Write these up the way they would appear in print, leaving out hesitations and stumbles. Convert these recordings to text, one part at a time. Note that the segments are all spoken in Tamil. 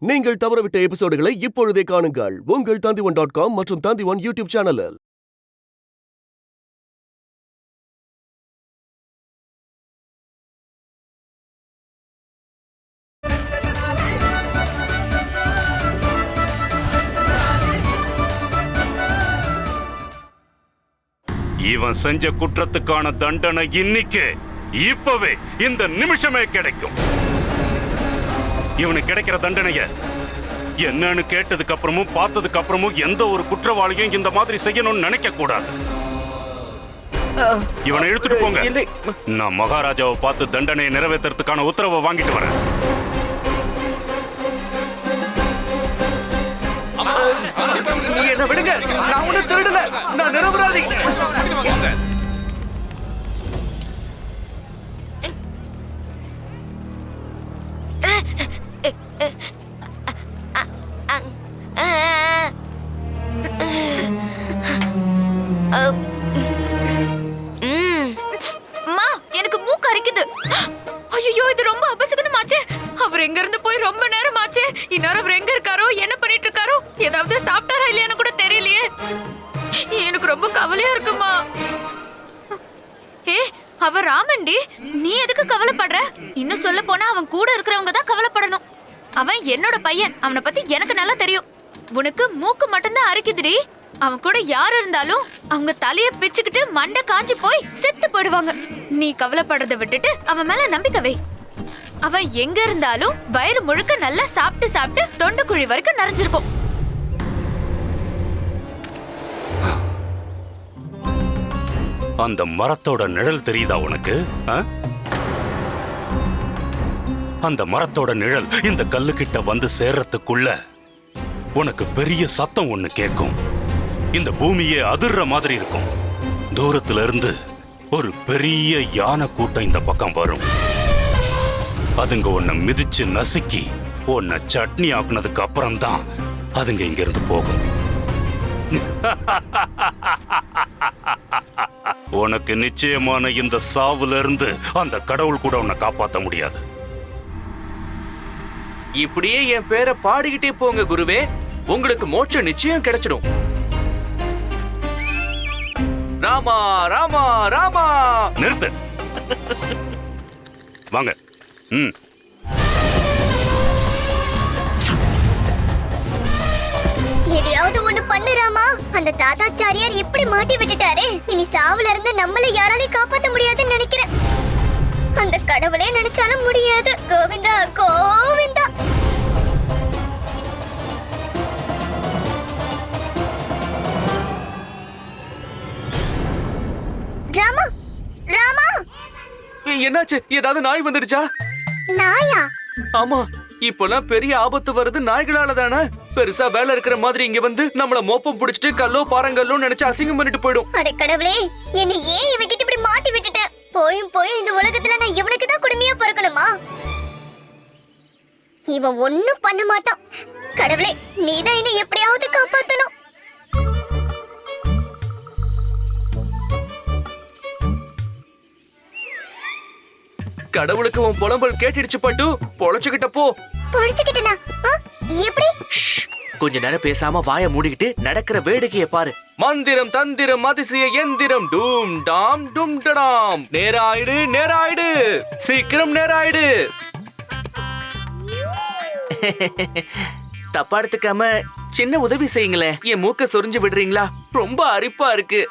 நீங்கள் தவறவிட்ட எபிசோடுகளை இப்பொழுதே காணுங்கள் உங்கள் Tandivan.com மற்றும் Tandivan யூடியூப் சேனலில். இவன் செஞ்ச குற்றத்துக்கான தண்டனை இன்னைக்கு இப்பவே இந்த நிமிஷமே கிடைக்கும். இவனுக்கு கிடைக்கிற தண்டனைய என்னன்னு கேட்டதுக்கு அப்புறமும் பார்த்ததுக்கு அப்புறமும் எந்த ஒரு குற்றவாளியும் இந்த மாதிரி செய்யணும்னு நினைக்க கூடாது. இவனை இழுத்துட்டு போங்க. நான் மகாராஜாவை பார்த்து தண்டனையை நிறைவேற்றுறதுக்கான உத்தரவை வாங்கிட்டு வரேன். என்ன விடுங்க, நான் ஒண்ணு திருடல, நான் நிரபராதி. எனக்கு மூக்கு அரிக்குது. ஐயோ, இது ரொம்ப அபசகுனமாச்சே. அவர் எங்க இருந்து போய் ரொம்ப நேரம் ஆச்சு. இன்னொரு அவர் எங்க இருக்காரோ, என்ன பண்ணிட்டு இருக்காரோ, ஏதாவது சாப்பிட்டாரா இல்லையான்னு கூட தெரியலையே. எனக்கு ரொம்ப கவலையா இருக்குமா. ஏ, அவ ராமன்டி, நீ எதுக்கு கவலைப்படுற? இன்னும் சொல்ல போனா அவன் கூட இருக்கிறவங்க தான் கவலைப்படணும். அவன் என்னோட பையன், அவனை பத்தி எனக்கு நல்லா தெரியும். உனக்கு மூக்கு மட்டும்தான் அரிக்குதுடி. அவன் கூட யார் இருந்தாலும் அவங்க தலைய பிச்சுக்கிட்டு மண்டை காஞ்சி போய் செத்து போயிடுவாங்க. நீ கவலைப்படுறத விட்டுட்டு அவன் மேல நம்பிக்கை வை. அவன் எங்க இருந்தாலும் வயிறு முழுக்க நல்லா சாப்பிட்டு சாப்பிட்டு தொண்டைக்குழி வரைக்கும் நிறைஞ்சிருக்கும். அந்த மரத்தோட நிழல் தெரியுதா உனக்கு? அந்த மரத்தோட நிழல் இந்த கல்லுக்கிட்ட வந்து சேர்றதுக்குள்ள உனக்கு பெரிய சத்தம் ஒண்ணு கேட்கும். இந்த பூமியே அதிர்ற மாதிரி இருக்கும். தூரத்துல இருந்து ஒரு பெரிய யானை கூட்டம் இந்த பக்கம் வரும். அதுங்க உன்னை மிதிச்சு நசுக்கி உன்னை சட்னி ஆக்குனதுக்கு அப்புறம் தான் அதுங்க இங்க இருந்து போகும். உனக்கு நிச்சயமான இந்த சாவுல இருந்து அந்த கடவுள் கூட உன்னை காப்பாற்ற முடியாது. இப்படியே என் பேரை பாடிக்கிட்டே போங்க குருவே, உங்களுக்கு மோட்சம் நிச்சயம் கிடைச்சிடும். ராமா ராமா ராமா. நிறுத்து. வாங்க. எதையாவது ஒண்ணு பண்ணு ராமா. அந்த தாத்தாச்சாரியார் எப்படி மாட்டி விட்டுட்டாரு. இனி சாவுல இருந்து நம்மள யாராலையும் காப்பாற்ற முடியாதுன்னு நினைக்கிறேன். அந்த கடவுளே நினைச்சாலும் முடியாது. கோவிந்தா கோவிந்தா. ராமா ராமா. என்னாச்சு? ஏதாவது நாய் வந்துடுச்சா? நாயா? ஆமா, இப்பெல்லாம் பெரிய ஆபத்து வருது நாய்களால தானே. பெருசா வேலை இருக்கிற மாதிரி இங்க வந்து நம்மள மோப்பம் புடிச்சிட்டு கல்லோ பாறங்கல்லோ நினைச்சு அசிங்கம் பண்ணிட்டு போயிடும். அட கடவுளே, என்ன ஏன் இவகிட்ட இப்படி மாட்டி விட்டுட்ட? போயும் இந்த உலகத்துல நான் இவனுக்கு தான் குடுமையா பிறக்கணுமா? இவன் ஒண்ணும் பண்ண மாட்டான். கடவுளே, நீதான் என்ன எப்படியாவது காப்பாத்தணும். கடவுளுக்கு உன் புலம்பல் கேட்டுடுச்சு பட்டு. பொழைச்சுக்கிட்ட போ. பொழைச்சுக்கிட்டனா? எப்படி? கொஞ்ச நேரம் பேசாம வாயை மூடிக்கிட்டு நடக்கிற வேடிக்கையை பாரு. மந்திரம் தந்திரம் அதிசய எந்திரம் டூம் டாம் டும் டடாம். நேராயிடு நேராயிடு, சீக்கிரம் நேராயிடு. தப்பா எடுத்துக்காம சின்ன உதவி செய்யுங்களேன். என் மூக்க சொரிஞ்சு விடுறீங்களா? ரொம்ப அரிப்பா இருக்கு.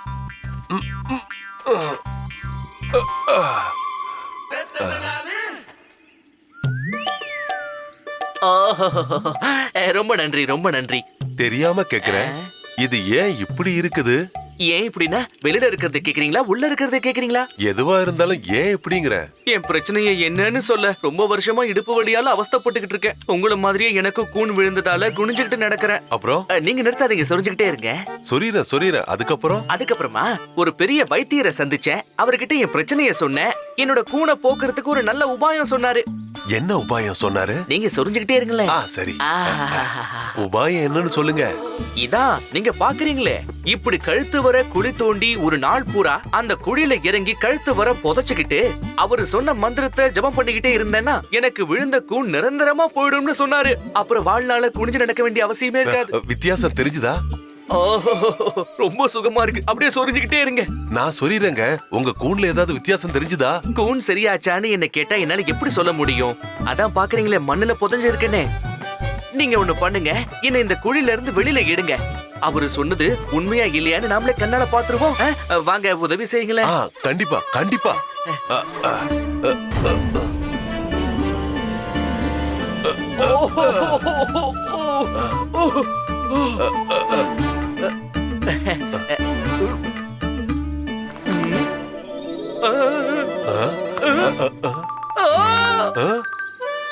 ரொம்ப நன்றி, ரொம்ப நன்றி. தெரியாம கேக்குறேன், இது ஏன் இப்படி இருக்குது? ஏன் இப்படின்னா, வெளியில இருக்கிறத கேக்குறீங்களா, உள்ள இருக்கிறத கேக்குறீங்களா? எதுவா இருந்தாலும் ஏன் இப்படிங்கிற? என் பிரச்சனையை என்னன்னு சொல்ல. ரொம்ப வருஷமா இடுப்பு வலியால அவஸ்தைப்பட்டுக்கிட்டு இருக்கேன். உங்கள மாதிரியே எனக்கு கூன் விழுந்ததால குனிஞ்சுக்கிட்டு நடக்கிறேன். அப்புறம் நீங்க நிறுத்தாதீங்க, சொரிஞ்சுக்கிட்டே இருங்க. சொரீரேன். அதுக்கப்புறமா ஒரு பெரிய வைத்தியரை சந்திச்சேன். அவர்கிட்ட என் பிரச்சனையை சொன்னேன். என்னோட கூனை போக்குறதுக்கு ஒரு நல்ல உபாயம் சொன்னாரு. என்ன உபாயம் சொன்னாரு? நீங்க சொரிஞ்சுக்கிட்டே இருங்களேன். சரி. ஆஹாஹாஹா. உபாயம் என்னன்னு சொல்லுங்க. இதான் நீங்க பாக்குறீங்களே, இப்படி கழுத்து வர குழி தோண்டி ஒரு நாள் பூரா அந்த குழியில இறங்கி கழுத்து வர புதைச்சுக்கிட்டு அவரு சொன்ன மந்திரத்தை ஜபம் பண்ணிக்கிட்டே இருந்தேன்னா எனக்கு விழுந்த கூன் நிரந்தரமா போயிடும்னு சொன்னாரு. அப்புறம் வாழ்நாள குனிஞ்சு நடக்க வேண்டிய அவசியமே இருக்காது. வித்தியாசம் தெரிஞ்சுதா? ரொம்ப சுகமா இருக்கு. அப்படியே சொரிஞ்சுக்கிட்டே இருங்க. நான் சொல்லிடுறேங்க. உங்க கூண்ல ஏதாவது வித்தியாசம் தெரிஞ்சுதா? கூன் சரியாச்சான்னு என்ன கேட்டா என்னால எப்படி சொல்ல முடியும்? அதான் பாக்குறீங்களே, மண்ணுல புதைஞ்சு இருக்கேனே. நீங்க ஒண்ணு பண்ணுங்க, என்ன இந்த குழில இருந்து வெளியில எடுங்க. அவரு சொன்னது உண்மையா இல்லையான்னு நாமளே கண்ணால பாத்துருவோம். வாங்க, உதவி செய்யுங்களேன். கண்டிப்பா கண்டிப்பா.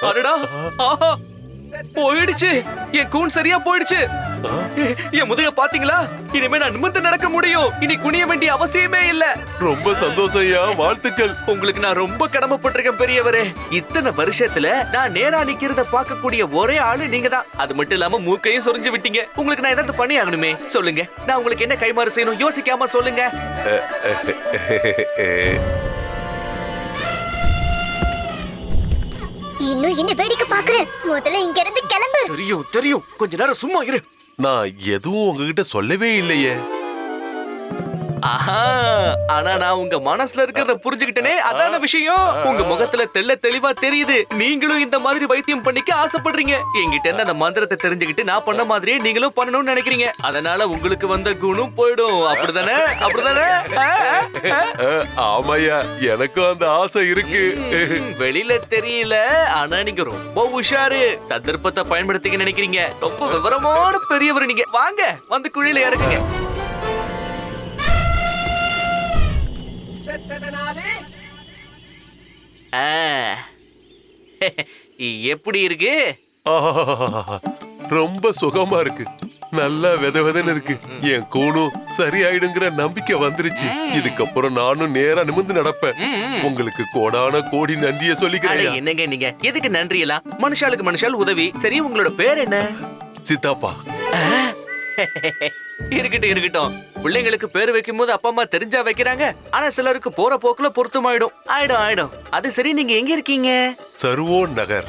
அடடா, ஆஹா, போயிடுச்சு. என் கூன் சரியா போயிடுச்சு. என் முதுக பாத்தீங்களா? இனிமே நான் நிமிர்ந்து நடக்க முடியும். இனி குனிய வேண்டிய அவசியமே இல்ல. ரொம்ப சந்தோஷம் ஐயா, வாழ்த்துக்கள். உங்களுக்கு நான் ரொம்ப கடமைப்பட்டிருக்கேன் பெரியவரே. இத்தனை வருஷத்துல நான் நேரா நிக்கிறத பார்க்கக்கூடிய ஒரே ஆளு நீங்க தான். அது மட்டும் இல்லாம மூக்கையும் சொரிஞ்சு விட்டீங்க. உங்களுக்கு நான் ஏதாவது பண்ணி ஆகணுமே. சொல்லுங்க, நான் உங்களுக்கு என்ன கைமாறு செய்யணும்? யோசிக்காம சொல்லுங்க. இன்னும் என்ன வேடிக்கை பாக்குறேன்? முதல்ல இங்க இருந்து கிளம்பு. தெரியும் தெரியும், கொஞ்ச நேரம் சும்மா இரு. நான் எதுவும் உங்ககிட்ட சொல்லவே இல்லையே. ஆஹா, ஆனா நான் உங்க மனசுல இருக்கிறத புரிஞ்சுக்கிட்டனே, அதான விஷயம். உங்க முகத்துல தெள்ள தெளிவா தெரியுது. நீங்களும் இந்த மாதிரி வைத்தியம் பண்ணிக்க ஆசைப்படுறீங்க. என்கிட்ட இருந்து அந்த மந்திரத்தை தெரிஞ்சுக்கிட்டு நான் பண்ண மாதிரியே நீங்களும் பண்ணணும்னு நினைக்கிறீங்க. அதனால உங்களுக்கு வந்த குணம் போயிடும். அப்படிதானே? அப்படிதானே? ஆமாய்யா, எனக்கும் அந்த ஆசை இருக்கு. வெளியில தெரியல, ஆனா நீங்க ரொம்ப உஷாரு. சந்தர்ப்பத்தை பயன்படுத்திக்க நினைக்கிறீங்க. ரொம்ப விவரமான பெரியவர் நீங்க. வாங்க, வந்து குழியில இறங்குங்க. எப்படி இருக்கு? ரொம்ப சுகமா இருக்கு. நல்லா வெதவெதன்னு இருக்கு. என் கூணும் சரியாயிடுங்கிற நம்பிக்கை வந்துருச்சு. இதுக்கப்புறம் நானும் நேரா நிமிர்ந்து நடப்பேன். உங்களுக்கு கோடான கோடி நன்றியை சொல்லிக்கிறேன். என்னங்க நீங்க எதுக்கு நன்றி எல்லாம்? மனுஷாளுக்கு மனுஷால் உதவி. சரி, உங்களோட பேர் என்ன? சித்தாப்பா. இருக்கட்டும் இருக்கட்டும். பிள்ளைங்களுக்கு பேர் வைக்கும் போது அப்பா அம்மா தெரிஞ்சா வைக்கிறாங்க. ஆனா சிலருக்கு போற போக்குல பொருத்தமாயிடும். ஆயிடும். அது சரி, நீங்க எங்க இருக்கீங்க? சர்வோன் நகர்.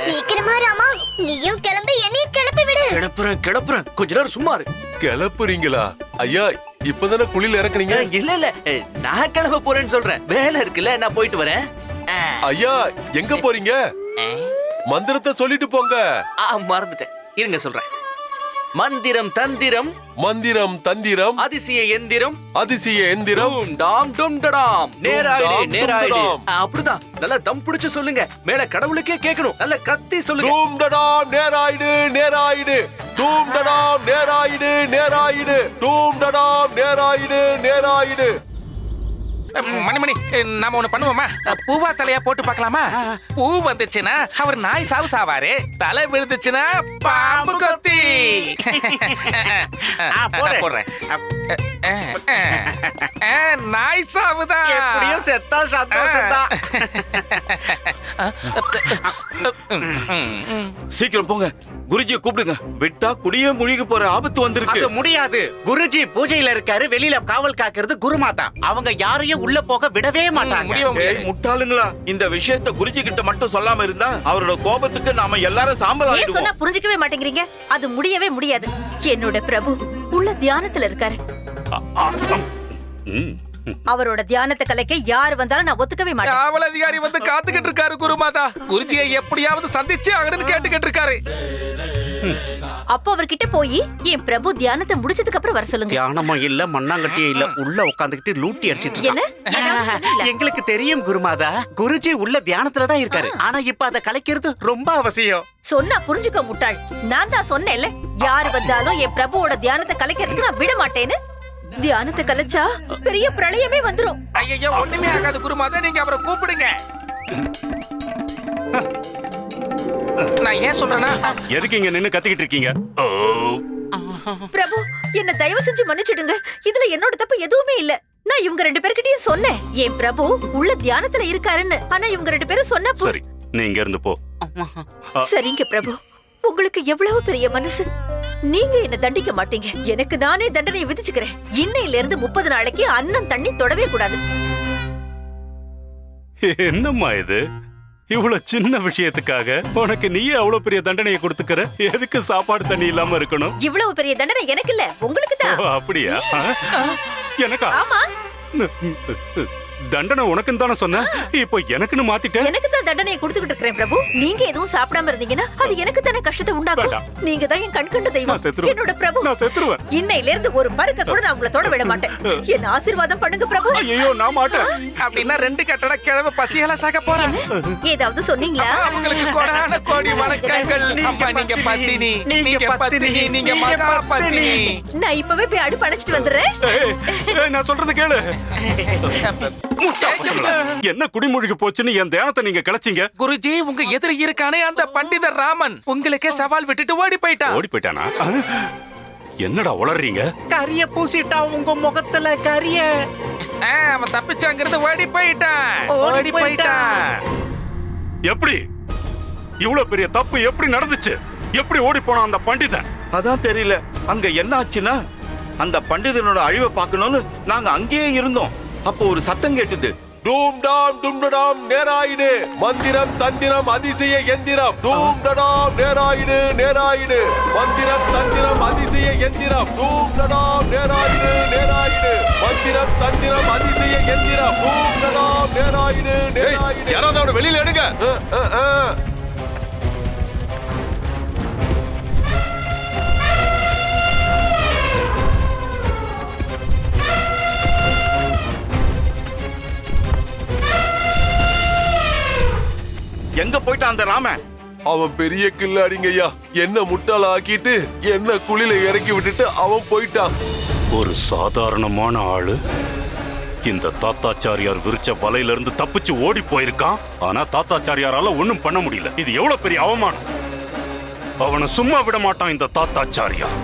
சீக்கிரமா ராமா, நீயும் கிளம்பி என்னையும் கிளப்பி விடு. கிளப்புறேன். கொஞ்ச நேரம் சும்மா இரு. கிளப்புறீங்களா? ஐயா, இப்பதானே குழியில இறக்குனீங்க. இல்ல, நான் கிளம்ப போறேன்னு சொல்றேன். வேலை இருக்குல்ல, நான் போயிட்டு வரேன். ஐயா, எங்க போறீங்க? மந்திரத்தை சொல்லிட்டு போங்க. மறந்துட்டேன், இருங்க சொல்றேன். மந்திரம் தந்திரம், மந்திரம் தந்திரம், அதிசய எந்திரம், அதிசய எந்திரம், டாம் டும் டடாம், நேராயிடு நேராயிடு. டும் அப்படிதான், நல்லா தம் பிடிச்சு சொல்லுங்க. மேல கடவுளுக்கே கேட்கணும். நல்லா கத்தி சொல்லுங்க. டூம் டடாம் நேராயிடு நேராயிடு, டூம் டடாம் நேராயிடு நேராயிடு, டூம் டடாம் நேராயிடு நேராயிடு. மணிமணி, நாம ஒண்ணு பண்ணுவோமா? பூவா தலையா போட்டு பார்க்கலாமா? பூ வந்துச்சுன்னா அவர் நாய் சாவு சாவாரு, தலை விழுந்துச்சுன்னா பாம்பு கொத்தி. போடுறேன். நாய் சாவுதான். எப்படியும் செத்தா சந்தோஷம்தான். சீக்கிரம் போங்க, குருஜியை கூப்பிடுங்க. விட்டா குடியே முழுகி போற ஆபத்து வந்திருக்கு. அது முடியாது. குருஜி பூஜையில இருக்காரு. வெளியில காவல் காக்கிறது குருமாதா. அவங்க யாரையும் உள்ள போக விடவே மாட்டாங்க. ஏய் முட்டாளுங்களா, இந்த விஷயத்தை குருஜி கிட்ட மட்டும் சொல்லாம இருந்தா அவரோட கோபத்துக்கு நாம எல்லாரும் சாம்பல் ஏன் ஆயிடுவோம். சொன்னா புரிஞ்சுக்கவே மாட்டேங்கிறீங்க? அது முடியவே முடியாது. என்னோட பிரபு உள்ள தியானத்துல இருக்காரு. அவரோட தியானத்தை கலைக்க யார் வந்தாலும் நான் ஒத்துக்கவே மாட்டேன். காவல் அதிகாரி வந்து காத்துக்கிட்டு இருக்காரு குருமாதா. குருஜியை எப்படியாவது சந்திச்சு ஆகணும்னு கேட்டுக்கிட்டு இருக்காரு. அப்போ அவர்கிட்ட போய் என் பிரபு தியானத்தை முடிச்சதுக்கு அப்புறம் வர சொல்லுங்க. தியானமா இல்ல, மண்ணாங்கட்டியே இல்ல, உள்ள உட்காந்துக்கிட்டு லூட்டி அடிச்சிட்டு என்ன? ஏதாவது சொன்னீங்களா? எங்களுக்கு தெரியும் குருமாதா. குருஜி உள்ள தியானத்துல தான் இருக்காரு. ஆனா இப்ப அதை கலைக்கிறது ரொம்ப அவசியம். சொன்னா புரிஞ்சுக்க முட்டாள். நான் தான் சொன்னேன்ல, யார் வந்தாலும் என் பிரபுவோட தியானத்தை கலைக்கிறதுக்கு நான் விட மாட்டேன்னு. தியானத்தை கலைச்சா பெரிய பிரளயமே வந்துரும். ஐயோ, ஒண்ணுமே ஆகாது குருமாதா, நீங்க அவரை கூப்பிடுங்க. நான் ஏன் சொல்றேன்னா, எதுக்கு இங்க நின்னு கத்திக்கிட்டு இருக்கீங்க? பிரபு என்ன தயவு செஞ்சு மன்னிச்சிடுங்க. இதுல என்னோட தப்பு எதுவுமே இல்ல. நான் இவங்க 2 பேர்கிட்டயும் சொன்னேன் என் பிரபு உள்ள தியானத்துல இருக்காருன்னு. ஆனா இவங்க 2 பேரும் சொன்னப்போ சரி நீ இங்க இருந்து போ. சரிங்க பிரபு, உங்களுக்கு எவ்வளவு பெரிய மனசு. நீங்க என்ன தண்டிக்க மாட்டீங்க. எனக்கு நானே தண்டனை விதிச்சுக்கிறேன். இன்னையில இருந்து 30 நாளைக்கு அன்னம் தண்ணி தொடவே கூடாது. என்னம்மா இது? இவ்வளவு சின்ன விஷயத்துக்காக உனக்கு நீயே அவ்வளவு பெரிய தண்டனையை கொடுத்துக்கிற. எதுக்கு சாப்பாடு தண்ணி இல்லாம இருக்கணும்? இவ்வளவு பெரிய தண்டனை எனக்கு இல்ல, உங்களுக்கு தான். ஓ, அப்படியா? எனக்கா? ஆமா, தண்டனை உனக்குன்னு தானே சொன்னேன். இப்போ எனக்குன்னு மாத்திட்டேன். எனக்கு தான் தண்டனையை கொடுத்துக்கிட்டு இருக்கேன் பிரபு. நீங்க எதுவும் சாப்பிடாம இருந்தீங்கன்னா அது எனக்கு தானே கஷ்டத்தை உண்டாக்கும். நீங்க தான் என் கண்கண்ட தெய்வம். என்னோட பிரபு, நான் செத்துருவேன். இன்னையில இருந்து ஒரு பருக்க கூட நான் உங்களை தொட விட மாட்டேன். என்ன ஆசீர்வாதம் பண்ணுங்க பிரபு. ஐயோ நான் மாட்டேன். அப்படின்னா 2 கட்டட கிழவு பசியால சாக போறேன். ஏதாவது சொன்னீங்களா? உங்களுக்கு கோடான கோடி வணக்கங்கள். அப்பா நீங்க பத்தினி, நீங்க பத்தினி, நீங்க மகா பத்தினி. நான் இப்பவே போய் அடுப்பு அணைச்சிட்டு வந்துடுறேன். நான் சொல்றது கேளு. என்ன குடிமொழிக்கு போச்சுன்னு என் தியானத்தை நீங்க கிளச்சிங்க. குருஜி, உங்க எதிரி இருக்கானே அந்த பண்டிதர் ராமன் உங்களுக்கே சவால் விட்டுட்டு ஓடி போயிட்டான். ஓடி போயிட்டானா? என்னடா உளறீங்க? கரிய பூசிட்டா உங்க முகத்துல கரிய. அவன் தப்பிச்சாங்கிறது ஓடி போயிட்டான். எப்படி? இவ்வளவு பெரிய தப்பு எப்படி நடந்துச்சு? எப்படி ஓடி போனான் அந்த பண்டிதன்? அதான் தெரியல. அங்க என்ன ஆச்சுன்னா அந்த பண்டிதனோட அழிவை பார்க்கணும்னு நாங்க அங்கேயே இருந்தோம். அப்போ ஒரு சத்தம் கேட்டுது. டூம் டாம் டும்டடாம் நேராயிடு, மந்திரம் தந்திரம் அதிசய எந்திரம். டூம் டடாம் நேராயிடு நேராயிடு, மந்திரம் தந்திரம் அதிசய எந்திரம். டூம் டடாம் நேராயிடு நேராயிடு, மந்திரம் தந்திரம் அதிசய எந்திரம். டூம் டடாம் நேராயிடு நேராயிடு. யாராவது அவனை வெளியில எடுங்க. எங்க போயிட்டான் அந்த ராமன்? அவன் பெரிய கில்லாடிங்கய்யா. என்ன முட்டாள ஆக்கிட்டு என்ன குழியில இறக்கி விட்டுட்டு அவன் போயிட்டான். ஒரு சாதாரணமான ஆளு இந்த தாத்தாச்சாரியார் விரிச்ச வலையில இருந்து தப்பிச்சு ஓடி போயிருக்கான். ஆனா தாத்தாச்சாரியாரால ஒண்ணும் பண்ண முடியல. இது எவ்வளவு பெரிய அவமானம். அவனை சும்மா விட மாட்டான் இந்த தாத்தாச்சாரியார்.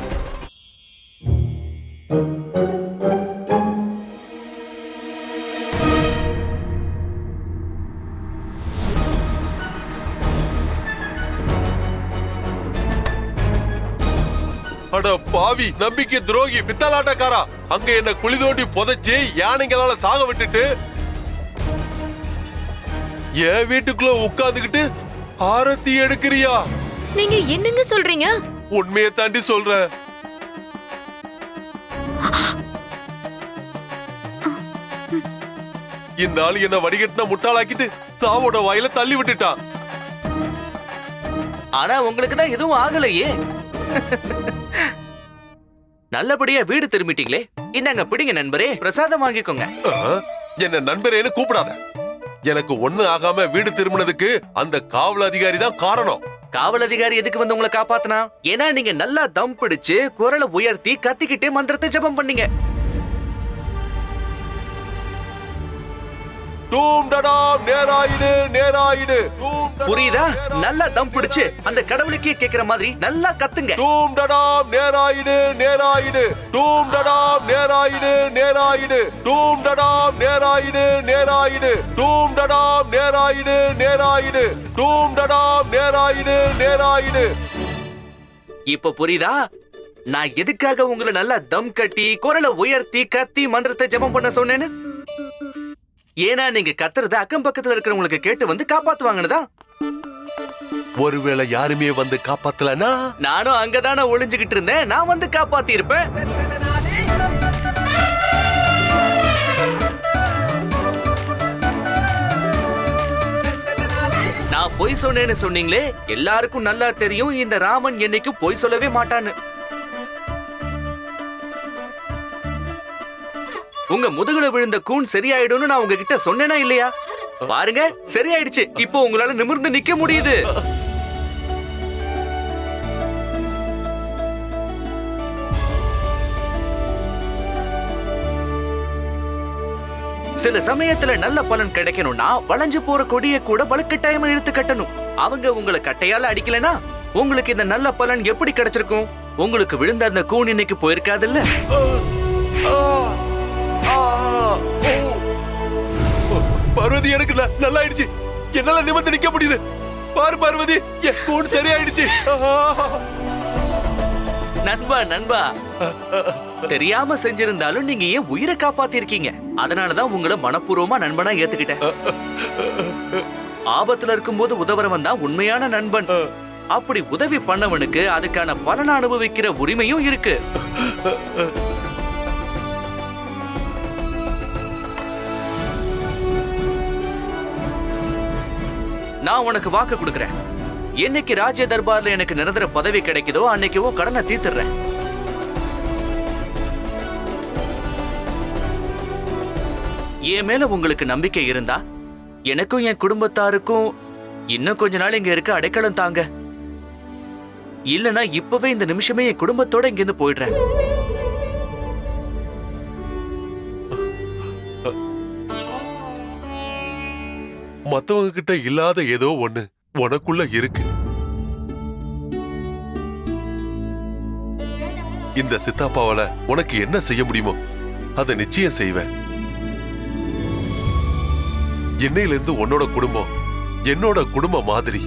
அட பாவி, நம்பிக்கை துரோகி, பித்தலாட்டக்காரா. அங்க என்ன குழி தோண்டி புதைச்சு யானைகளால சாக விட்டுட்டு என் வீட்டுக்குள்ள உட்கார்ந்துகிட்டு ஆரத்தி எடுக்கிறியா? நீங்க என்னங்க சொல்றீங்க? உண்மையை தாண்டி சொல்றேன். இந்த ஆளு என்ன வடிகட்டின முட்டாளாக்கிட்டு சாவோட வாயில தள்ளி விட்டுட்டான். ஆனா உங்களுக்கு தான் எதுவும் ஆகலையே. நல்லபடியா வீடு திரும்பிட்டீங்களே. இந்தாங்க பிடிங்க நண்பரே, பிரசாதம் வாங்கிக்கோங்க. என்ன நண்பரேன்னு கூப்பிடாத. எனக்கு ஒண்ணு ஆகாம வீடு திரும்பினதுக்கு அந்த காவல் அதிகாரி தான் காரணம். காவல் அதிகாரி எதுக்கு வந்து உங்களை காப்பாத்தினா? ஏன்னா நீங்க நல்லா தம் பிடிச்சு குரலை உயர்த்தி கத்திக்கிட்டே மந்திரத்தை ஜபம் பண்ணீங்க. டூம் டடாம் நேராயிடு நேராயிடு. புரியுதா? நல்லா தம் பிடிச்சு அந்த கடவுளுக்கே கேக்குற மாதிரி நல்லா கத்துங்க. டூம் டடாம் நேராயிடு நேராயிடு. டூம் டடாம் நேராயிடு நேராயிடு. டூம் டடாம் நேராயிடு நேராயிடு. டூம் டடாம் நேராயிடு நேராயிடு. டூம் டடாம் நேராயிடு நேராயிடு. இப்ப புரியுதா நான் எதுக்காக உங்களை நல்லா தம் கட்டி குரலை உயர்த்தி கத்தி மந்திரத்தை ஜபம் பண்ண சொன்னேன்னு? ஏன்னா நீங்க கத்துறத அக்கம் பக்கத்துல இருக்கிறவங்களுக்கு கேட்டு வந்து காப்பாத்துவாங்கன்னுதான். ஒருவேளை யாருமே வந்து காப்பாத்தலனா நானும் அங்கதானே ஒளிஞ்சுகிட்டு இருந்தேன். நான் வந்து காப்பாத்தி இருப்பேன். நான் பொய் சொன்னேன்னு சொன்னீங்களே, எல்லாருக்கும் நல்லா தெரியும் இந்த ராமன் என்னைக்கும் பொய் சொல்லவே மாட்டான்னு. உங்க முதுகுல விழுந்த கூன் சரியாயிடும்னு நான் உங்ககிட்ட சொன்னேனா இல்லையா? பாருங்க, சரியாயிடுச்சு. இப்போ உங்களால நிமிர்ந்து நிக்க முடியுது. சில சமயத்துல நல்ல பலன் கிடைக்கணும்னா வளைஞ்சு போற கொடியை கூட வலுக்கட்டாயமா இழுத்து கட்டணும். அவங்க உங்களை கட்டையால அடிக்கலனா உங்களுக்கு இந்த நல்ல பலன் எப்படி கிடைச்சிருக்கும்? உங்களுக்கு விழுந்த அந்த கூன் இன்னைக்கு போயிருக்காதுல்ல? பார்வதி, எனக்கு நல்லா ஆயிடுச்சு. என்னால நிமிர்ந்து நிக்க முடியுது. பாரு பார்வதி, என் கூன் சரியாயிடுச்சு. நண்பா நண்பா, தெரியாம செஞ்சிருந்தாலும் நீங்க ஏன் உயிரை காப்பாத்திருக்கீங்க. அதனாலதான் உங்களை மனப்பூர்வமா நண்பனா ஏத்துக்கிட்டேன். ஆபத்துல இருக்கும்போது உதவுறவன் தான் உண்மையான நண்பன். அப்படி உதவி பண்ணவனுக்கு அதுக்கான பலனை அனுபவிக்கிற உரிமையும் இருக்கு. நான் உனக்கு வாக்கு கொடுக்கறேன். என்னைக்கு ராஜ்ய தர்பார்ல எனக்கு நிரந்தர பதவி கிடைக்குதோ அன்னைக்கு கடனை தீர்த்துறேன். என் மேல உங்களுக்கு நம்பிக்கை இருந்தா எனக்கும் என் குடும்பத்தாருக்கும் இன்னும் கொஞ்ச நாள் இங்க இருக்க அடைக்கலம் தாங்க. இல்லனா இப்பவே இந்த நிமிஷமே என் குடும்பத்தோட இங்க இருந்து போயிடுறேன். மத்தவங்க கிட்ட இல்லாத ஏதோ ஒண்ணு உனக்குள்ள இருக்கு. இந்த சித்தாப்பாவால உனக்கு என்ன செய்ய முடியுமோ அதை நிச்சயம் செய்வேன். என்னையில இருந்து உன்னோட குடும்பம் என்னோட குடும்பம் மாதிரி.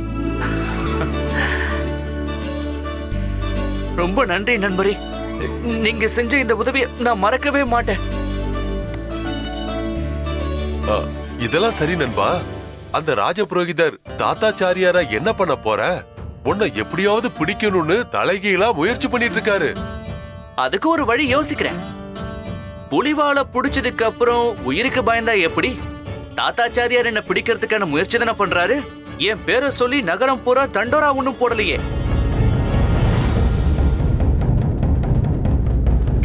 ரொம்ப நன்றி நண்பரே. நீங்க செஞ்ச இந்த உதவியை நான் மறக்கவே மாட்டேன். இதெல்லாம் சரி நண்பா. அந்த ராஜபுரோகிதர் தாத்தாச்சாரியாரா என்ன பண்ண போற? உன்னை எப்படியாவது பிடிக்கணும்னு தலைகீழா முயற்சி பண்ணிட்டு இருக்காரு. அதுக்கு ஒரு வழி யோசிக்கிறேன். புலிவாலை புடிச்சதுக்கு அப்புறம் உயிருக்கு பயந்தா எப்படி? தாத்தாச்சாரியார் என்ன பிடிக்கிறதுக்கான முயற்சி தானே பண்றாரு. என் பேரை சொல்லி நகரம் பூரா தண்டோரா ஒண்ணும் போடலையே.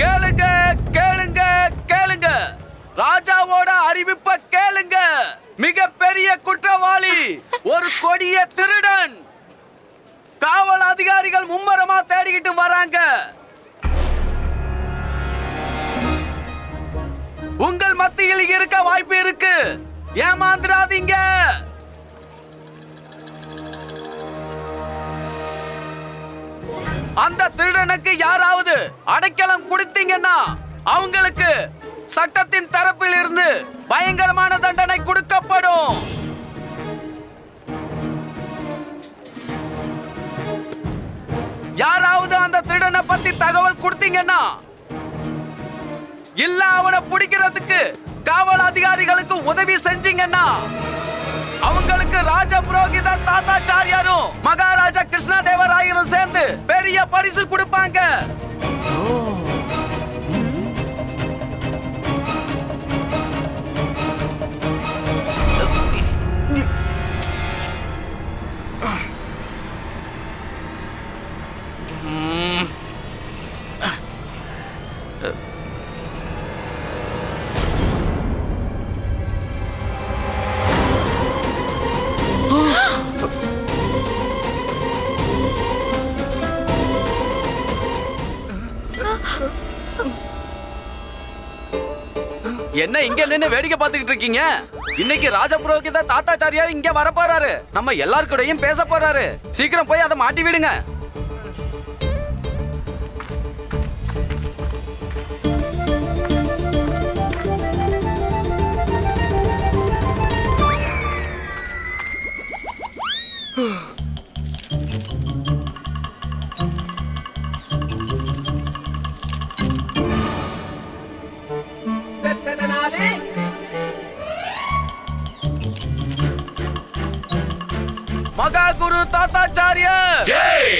கேளுங்க கேளுங்க கேளுங்க, ராஜாவோட அறிவிப்ப கேளுங்க. மிகப்பெரிய குற்றவாளி, ஒரு கொடிய திருடன், காவல் அதிகாரிகள் மும்மரமா தேடிக்கிட்டு வராங்க. உங்கள் மத்தியில் இருக்க வாய்ப்பு இருக்கு. ஏமாந்துடாதீங்க. அந்த திருடனுக்கு யாராவது அடைக்கலம் கொடுத்தீங்கன்னா அவங்களுக்கு சட்டத்தின் தரப்பில் இருந்து பயங்கரமான தண்டனை கொடுக்கப்படும். யாராவது அந்த திருடனை பத்தி தகவல் கொடுத்தீங்கன்னா, இல்ல அவனை பிடிக்கிறதுக்கு காவல் அதிகாரிகளுக்கு உதவி செஞ்சீங்கன்னா அவங்களுக்கு ராஜ புரோகித தாத்தாச்சாரியாரும் மகாராஜா கிருஷ்ணதேவராயரும் சேர்ந்து பெரிய பரிசு கொடுப்பாங்க. என்ன இங்க நின்னு வேடிக்கை பார்த்துக்கிட்டு இருக்கீங்க? இன்னைக்கு ராஜபுரோகித தாத்தாச்சாரியார் இங்க வர போறாரு. நம்ம எல்லாருக்கூடயும் பேச போறாரு. சீக்கிரம் போய் அதை மாட்டி விடுங்க. மகாகுரு தாத்தாச்சாரிய ஜெய்!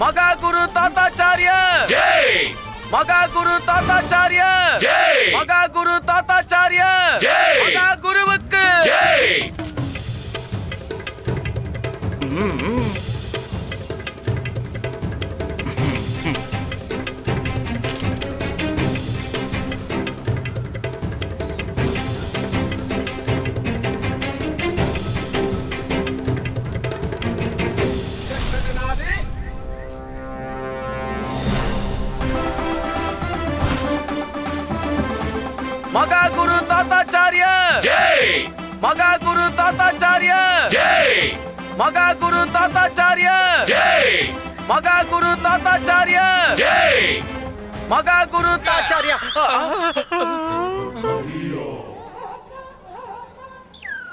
மகாகுரு தாத்தாச்சாரிய ஜெய்! மகாகுரு தாத்தாச்சாரிய ஜெய்! மகாகுரு தாத்தாச்சாரிய ஜெய்! மகாகுருவுக்கு ஜெய்! மகாகுரு தாத்தாச்சாரிய ஜெய்! மகாகுரு தாத்தாச்சாரிய ஜெய்! மகாகுரு தாத்தாச்சாரிய ஜெய்! மகா குரு தாத்தாச்சாரியா ஜெய். மகா குரு தாத்தாச்சாரியா.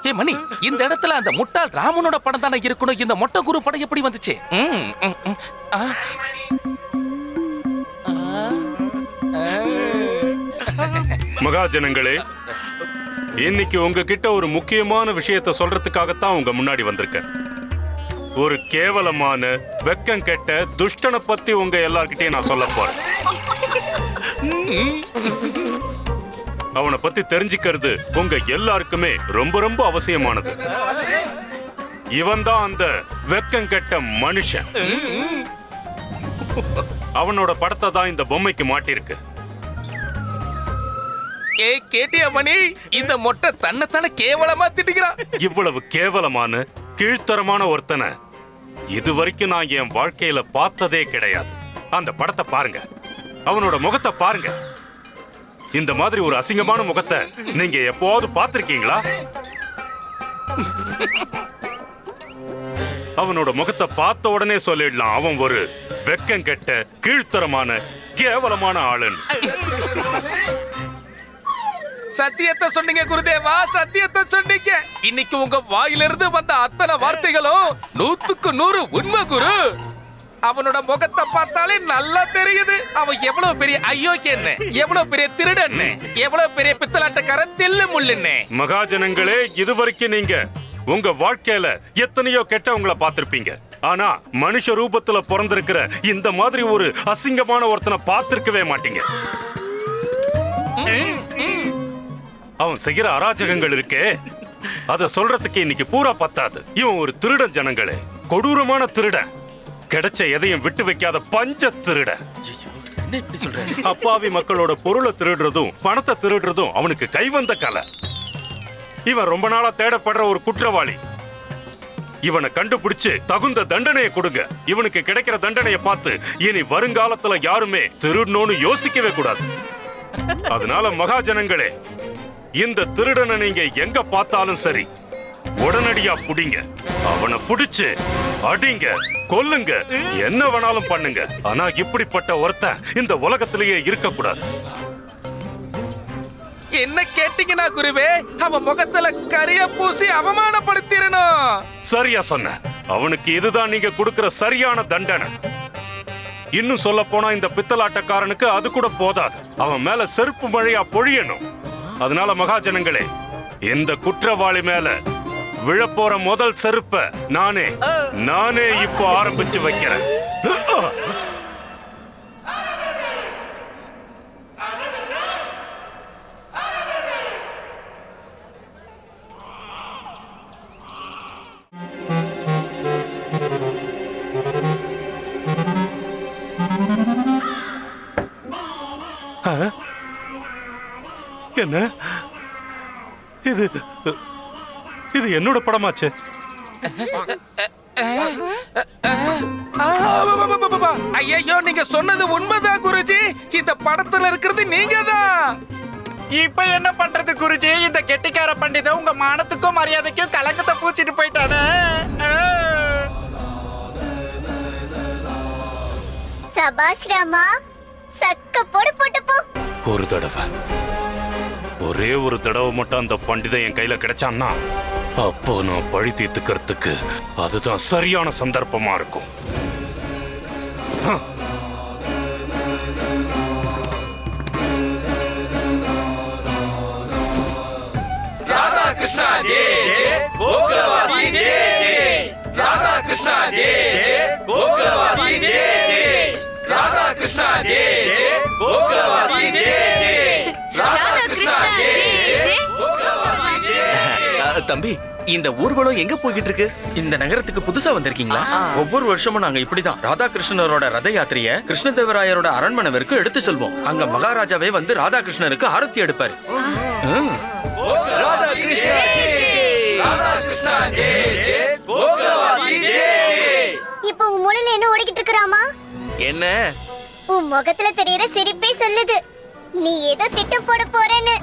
ஏ மணி, இந்த இடத்துல அந்த முட்டாள் ராமனோட படம் தானே இருக்கணும். இந்த மொட்டை குரு படம் எப்படி வந்துச்சு? மகாஜனங்களே, இன்னைக்கு உங்ககிட்ட ஒரு முக்கியமான விஷயத்தை சொல்றதுக்காகத்தான் உங்க முன்னாடி வந்திருக்கேன். ஒரு கேவலமான வெக்கம் கெட்ட துஷ்டனை பத்தி உங்க எல்லார்கிட்டயும் நான் சொல்ல போறேன். அவனை பத்தி தெரிஞ்சுக்கிறது உங்க எல்லாருக்குமே ரொம்ப ரொம்ப அவசியமானது. இவன் தான் அந்த வெக்கம் கெட்ட மனுஷன். அவனோட படத்தை தான் இந்த பொம்மைக்கு மாட்டிருக்கு. ஏ கேட்டியா மணி, இந்த மொட்டை தன்னைத்தானே கேவலமா திட்டுகிறான். இவ்வளவு கேவலமான கீழ்த்தரமான ஒருத்தனை இது வரைக்கும் நான் என் வாழ்க்கையில பார்த்ததே கிடையாது. அந்த படத்தை பாருங்க, அவனோட முகத்தை பாருங்க. இந்த மாதிரி ஒரு அசிங்கமான முகத்தை நீங்க எப்போவாவது பார்த்திருக்கீங்களா? அவனோட முகத்தை பார்த்த உடனே சொல்லிடலாம் அவன் ஒரு வெக்கம் கெட்ட கீழ்த்தரமான கேவலமான ஆளுன்னு. சத்தியத்தை சொன்னீங்க குருதேவா, சத்தியத்தை சொன்னீங்க. இன்னைக்கு உங்க வாயிலிருந்து வந்த அத்தனை வார்த்தைகளும் 100க்கு 100 உண்மை குரு. அவனோட முகத்தை பார்த்தாலே நல்லா தெரியுது அவன் எவ்வளவு பெரிய அயோக்கியன்னு, எவ்வளவு பெரிய திருடன்னு, எவ்வளவு பெரிய பித்தலாட்டக்கார தில்லு முள்ளுன்னு. மகாஜனங்களே, இதுவரைக்கும் நீங்க உங்க வாழ்க்கையில எத்தனையோ கெட்டவங்களை பார்த்திருப்பீங்க. ஆனா மனுஷ ரூபத்துல பிறந்திருக்கிற இந்த மாதிரி ஒரு அசிங்கமான ஒருத்தனை பார்த்திருக்கவே மாட்டீங்க. அவன் செய்கிற அராஜகங்கள் இருக்கே, அத சொல்றதுக்கு இன்னைக்கு பூரா பத்தாது. இவன் ஒரு திருடன் ஜனங்களே, கொடூரமான திருடன். கிடைச்ச எதையும் விட்டு வைக்காத பஞ்ச திருடன். அப்பாவி மக்களோட பொருளை திருடுறதும் பணத்தை திருடுறதும் அவனுக்கு கைவந்த கலை. இவன் ரொம்ப நாளா தேடப்படுற ஒரு குற்றவாளி. இவனை கண்டுபிடிச்சு தகுந்த தண்டனையை கொடுங்க. இவனுக்கு கிடைக்கிற தண்டனையை பார்த்து இனி வருங்காலத்துல யாருமே திருடணும்னு யோசிக்கவே கூடாது. அதனால மகாஜனங்களே, இந்த திருடனை நீங்க எங்க பார்த்தாலும் சரி, உடனடியா புடிங்க. அவனை புடிச்சு அடிங்க, கொல்லுங்க, என்ன வேணாலும் பண்ணுங்க. ஆனா இப்படிப்பட்ட ஒருத்தன் இந்த உலகத்திலேயே இருக்க கூடாது. என்ன கேட்டீங்கன்னா குருவே, அவன் முகத்துல கரிய பூசி அவமானப்படுத்திரணும். சரியா சொன்ன. அவனுக்கு இதுதான் நீங்க கொடுக்கிற சரியான தண்டனை. இன்னும் சொல்ல போனா இந்த பித்தலாட்டக்காரனுக்கு அது கூட போதாது, அவன் மேல செருப்பு மழையா பொழியணும். அதனால மகாஜனங்களே, இந்த குற்றவாளி மேல விழப்போற முதல் செருப்ப நானே இப்போ ஆரம்பிச்சு வைக்கிறேன். என்ன இது என்னோட படமாச்சு. ஐயோ, நீங்க சொன்னது உண்மைதான் குருஜி. இந்த படத்துல இருக்கிறது நீங்க தான். இப்ப என்ன பண்றது குருஜி? இந்த கெட்டிக்கார பண்டிதன் உங்க மானத்துக்கும் மரியாதைக்கும் கலங்கத்தை பூச்சிட்டு போயிட்டானே. சபாஷ் ராமா, சக்க போடு போட்டு போ. ஒரு தடவை, ஒரே ஒரு தடவை மட்டும் அந்த பண்டிதன் என் கையில கிடைச்சான்னா அப்போ நான் பழி தீர்த்துக்கிறதுக்கு அதுதான் சரியான சந்தர்ப்பமா இருக்கும். ராதா கிருஷ்ணா ஜெய் ஜெய், கோகுலவாசி ஜெய் ஜெய். ராதா கிருஷ்ணா ஜெய் ஜெய், கோகுலவாசி ஜெய் ஜெய். ராதா கிருஷ்ணா ஜெய் ஜெய், கோகுலவாசி ஜெய் ஜெய். ராதா கிருஷ்ணா ஜெய் ஜெய், கோகுலவாசி ஜெய். தம்பி, இந்த ஊர்வலம் எங்க போய்கிட்டு இருக்கு? இந்த நகரத்துக்கு புதுசா வந்திருக்கீங்களா? ஒவ்வொரு வருஷமும் நாங்க இப்படிதான் ராதாகிருஷ்ணரோட ரத யாத்திரைய கிருஷ்ணதேவராயரோட அரண்மனை வரைக்கும் எடுத்து செல்வோம். அங்க மகாராஜாவே வந்து ராதாகிருஷ்ணருக்கு ஆரத்தி எடுப்பாரு. ராதா கிருஷ்ணா ஜெய், ராதா கிருஷ்ணா ஜெய் ஜெய், கோகுலவாசி ஜெய். இப்போ உன் மூளையில என்ன ஓடிக்கிட்டு இருக்கறாமா? என்ன? உன் முகத்துல தெரியற சிரிப்பே சொல்லுது நீ ஏதோ திட்டம் போட போறேன்னு.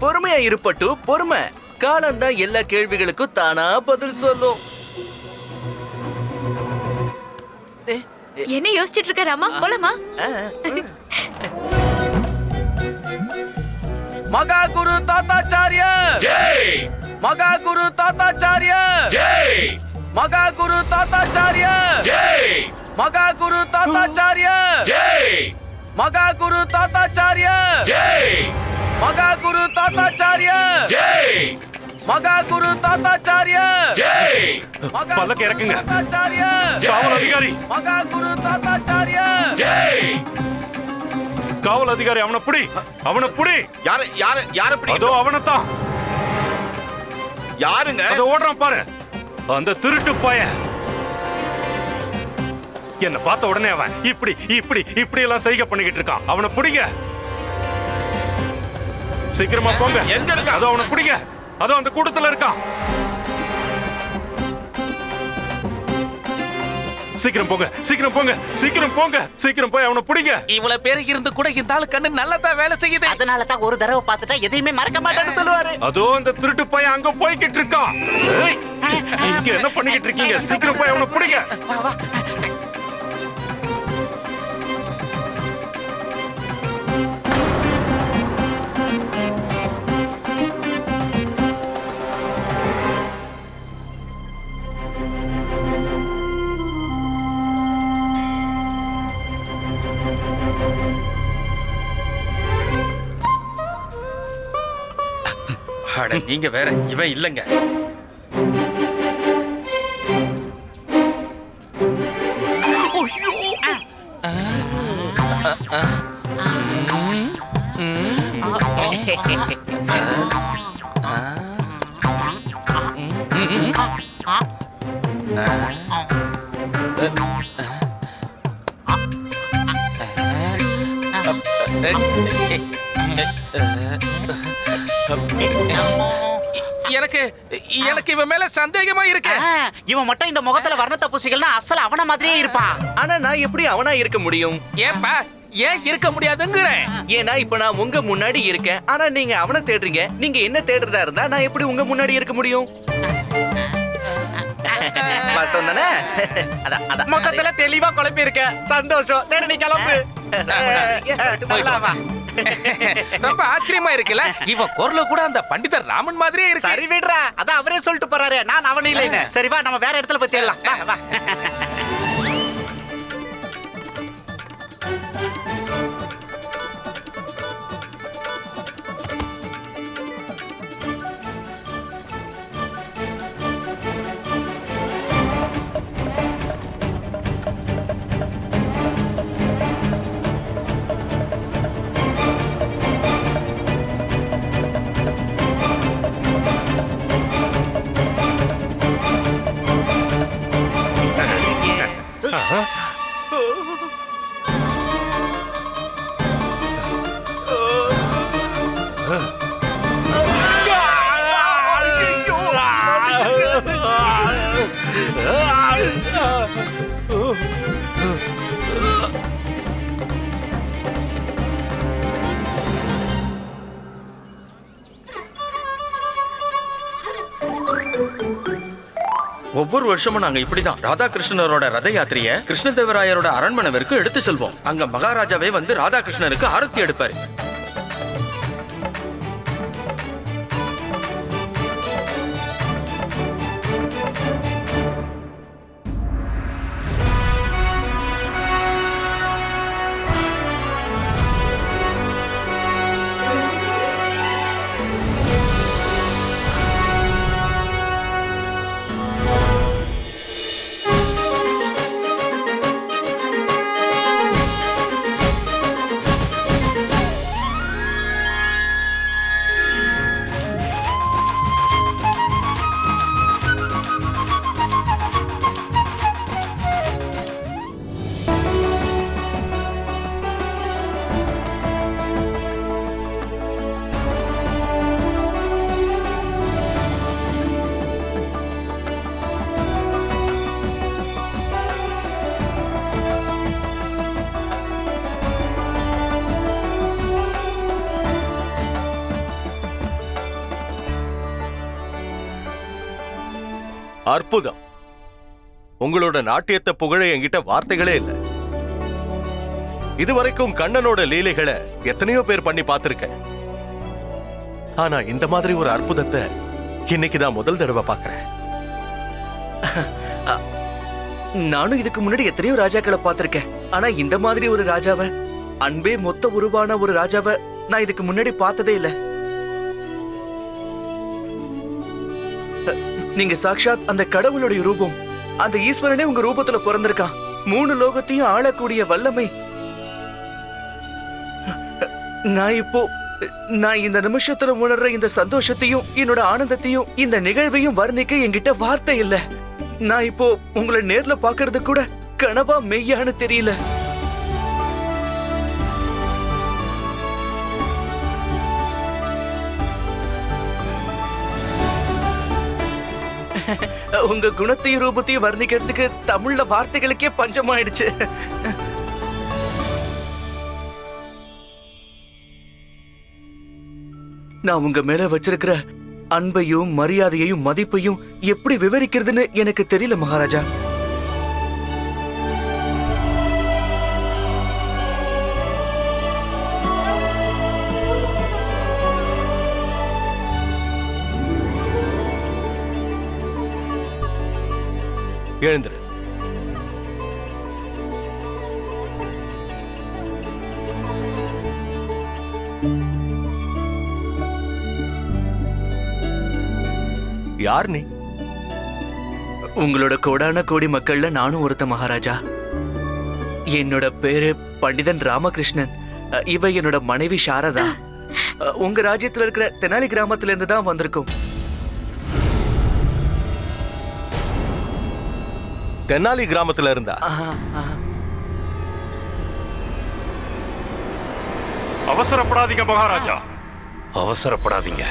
பொறுமையா இருப்பட்டு, பொறுமை. காலம் தான் எல்லா கேள்விகளுக்கும் தானா பதில் சொல்லும். என்ன யோசிச்சிட்டு இருக்க ராமா? போலாமா? மகா குரு தாத்தாச்சாரிய ஜெய் மகா குரு தாத்தாச்சாரிய ஜெய் மகா குரு தாத்தாச்சாரிய ஜெய் மகா குரு தாத்தாச்சாரிய ஜெய் மகா குரு தாத்தாச்சாரிய ஜெய் மகா குரு தாத்தாச்சாரிய ஜெய் மகா குரு தாத்தாச்சாரிய ஜெய் பல்லக்கு இறக்குங்க. தாத்தாச்சாரிய காவல் அதிகாரி, மகா குரு தாத்தாச்சாரிய ஜெய் காவல் அதிகாரி, அவனை புடி, அவனை புடி. யாரு யாரு யாரு அப்படி அதோ அவனைத்தான். யாருங்க அதோ ஓடுறான் பாரு, அந்த திருட்டு பையன். என்ன பார்த்த உடனே அவன் இப்படி இப்படி இப்படி எல்லாம் செய்கை பண்ணிக்கிட்டு இருக்கான். அவனை பிடிங்க, சீக்கிரமா போங்க. எங்க இருக்கான்? அதோ அவனை பிடிங்க, அதோ அந்த கூட்டத்துல இருக்கான். சீக்கிரம் போங்க, சீக்கிரம் போங்க, சீக்கிரம் போங்க, சீக்கிரம் போய் அவனை பிடிங்க. இவ்வளவு பேர் இருந்து கூட இந்த ஆளு கண்ணு நல்லதா வேலை செய்யுது. அதனால தான் ஒரு தடவை பார்த்துட்டா எதையுமே மறக்க மாட்டேன்னு சொல்லுவாரு. அதோ அந்த திருட்டு பையன் அங்க போய்கிட்டு இருக்கான். ஏய், இங்க என்ன பண்ணிக்கிட்டு இருக்கீங்க? சீக்கிரம் போய் அவனை பிடிங்க. வா, வா. அட நீங்க வேற, இவன் இல்லங்க. எனக்கு எனக்கு இவன் மேல சந்தேகமா இருக்கு. இவன் மட்டும் இந்த முகத்துல வர்ணத்தை பூசிகள்னா அசல் அவன மாதிரியே இருப்பான். ஆனா நான் எப்படி அவனா இருக்க முடியும்? ஏன்பா ஏன் இருக்க முடியாதுங்கிறேன்? ஏன்னா இப்ப நான் உங்க முன்னாடி இருக்கேன், ஆனா நீங்க அவனை தேடுறீங்க. நீங்க என்ன தேடுறதா இருந்தா நான் எப்படி உங்க முன்னாடி இருக்க முடியும்? வாஸ்தவம் தானே? அதான் அதான் மொத்தத்துல தெளிவா குழப்பி இருக்க. சந்தோஷம். சரி நீ கிளம்பு. நல்லா வா. ரொம்ப ஆச்சரியமா இருக்குல்ல? இவன் குரல கூட அந்த பண்டிதர் ராமன் மாதிரியே இருக்கு. சரி விடுறா, அதான் அவரே சொல்லிட்டு போறாரு, நான் அவன் இல்லைன்னு. சரி வா, நம்ம வேற இடத்துல போய் தேடலாம். வா வா. ஒவ்வொரு வருஷமும் நாங்க இப்படிதான் ராதாகிருஷ்ணரோட ரத யாத்திரைய கிருஷ்ணதேவராயரோட அரண்மனை வரைக்கும் எடுத்து செல்வோம். அங்க மகாராஜாவே வந்து ராதாகிருஷ்ணருக்கு ஆரத்தி எடுப்பாரு. அற்புதம். உங்களோட நாட்டியத்தை புகழ என்கிட்ட வார்த்தைகளே இல்லை. இதுவரைக்கும் கண்ணனோட லீலைகளை எத்தனையோ பேர் பண்ணி பார்த்திருக்கேன். ஆனா இந்த மாதிரி ஒரு அற்புதத்தை இன்னைக்குதான் முதல் தடவை பார்க்கறேன். நானும் இதுக்கு முன்னாடி எத்தனையோ ராஜாக்களை பார்த்திருக்கேன். ஆனா இந்த மாதிரி ஒரு ராஜாவை, அன்பே மொத்த உருவான ஒரு ராஜாவை நான் இதுக்கு முன்னாடி பார்த்ததே இல்ல. நீங்க சாக்ஷாத் அந்த கடவுளுடைய ரூபம். அந்த ஈஸ்வரனே உங்க ரூபத்துல பிறந்திருக்கான். 3 லோகத்தையும் ஆளக்கூடிய வல்லமை. நான் இந்த நிமிஷத்துல உணர்ற இந்த சந்தோஷத்தையும் என்னோட ஆனந்தத்தையும் இந்த நிகழ்வையும் வர்ணிக்க என்கிட்ட வார்த்தை இல்ல. நான் இப்போ உங்களை நேர்ல பாக்குறது கூட கனவா மெய்யான்னு தெரியல. உங்க குணத்தையும் ரூபத்தையும் வர்ணிக்கிறதுக்கு தமிழ்ல வார்த்தைகளுக்கே பஞ்சமாயிடுச்சு. நான் உங்க மேல வச்சிருக்கிற அன்பையும் மரியாதையையும் மதிப்பையும் எப்படி விவரிக்கிறதுன்னு எனக்கு தெரியல மகாராஜா. எழுந்துரு. யார் நீ? உங்களோட கோடான கோடி மக்கள்ல நானும் ஒருத்த மகாராஜா. என்னோட பேரு பண்டிதன் ராமகிருஷ்ணன். இவ என்னோட மனைவி சாரதா. உங்க ராஜ்யத்துல இருக்கிற தெனாலி கிராமத்துல இருந்து தான் வந்திருக்கோம். தென்னாலி கிராமத்துல இருந்தா? அவசரப்படாதீங்க மகாராஜா, அவசரப்படாதீங்க.